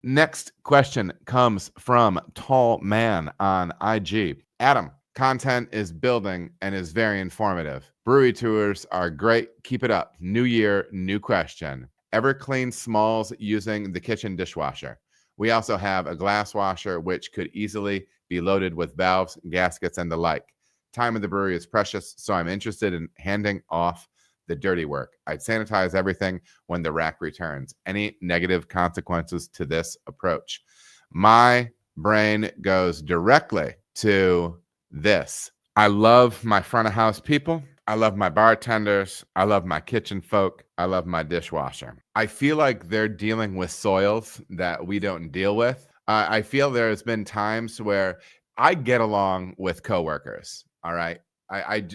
Next question comes from Tall Man on IG. Adam, content is building and is very informative. Brewery tours are great. Keep it up. New year, new question. Ever clean smalls using the kitchen dishwasher? We also have a glass washer, which could easily be loaded with valves, gaskets, and the like. Time of the brewery is precious, so I'm interested in handing off the dirty work. I'd sanitize everything when the rack returns. Any negative consequences to this approach? My brain goes directly to this. I love my front of house people. I love my bartenders. I love my kitchen folk. I love my dishwasher. I feel like they're dealing with soils that we don't deal with. I feel there's been times where I get along with coworkers. All right.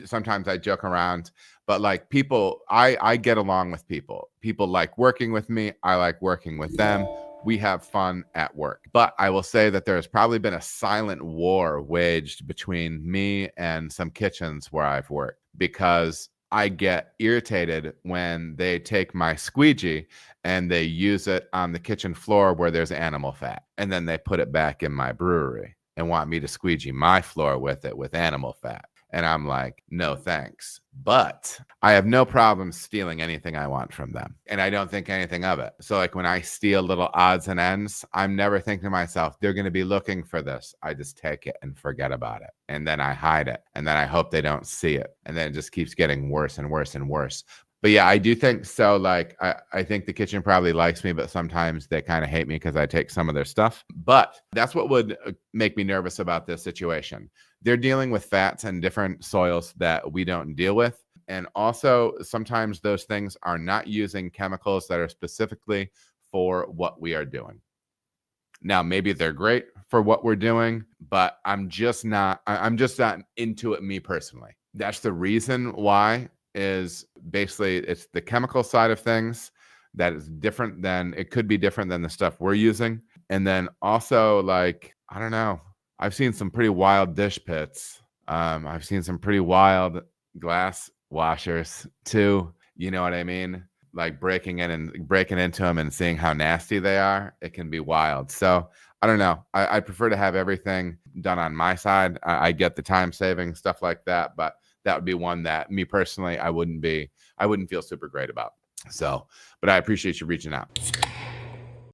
Sometimes I joke around, but like people, I get along with people. People like working with me. I like working with them. We have fun at work. But I will say that there's probably been a silent war waged between me and some kitchens where I've worked, because I get irritated when they take my squeegee and they use it on the kitchen floor where there's animal fat, and then they put it back in my brewery and want me to squeegee my floor with it with animal fat. And I'm like, no, thanks. But I have no problem stealing anything I want from them. And I don't think anything of it. So like when I steal little odds and ends, I'm never thinking to myself, they're going to be looking for this. I just take it and forget about it. And then I hide it. And then I hope they don't see it. And then it just keeps getting worse and worse and worse. But yeah, I do think so. Like, I think the kitchen probably likes me, but sometimes they kind of hate me because I take some of their stuff. But that's what would make me nervous about this situation. They're dealing with fats and different soils that we don't deal with. And also, sometimes those things are not using chemicals that are specifically for what we are doing. Now, maybe they're great for what we're doing, but I'm just not into it, me personally. That's the reason why. Is basically it's the chemical side of things that is different than it could be different than the stuff we're using. And then also, like, I don't know, I've seen some pretty wild dish pits. I've seen some pretty wild glass washers too. You know what I mean? Like breaking into them and seeing how nasty they are. It can be wild. So I don't know. I prefer to have everything done on my side. I get the time saving, stuff like that, but that would be one that me personally, I wouldn't feel super great about. So, but I appreciate you reaching out.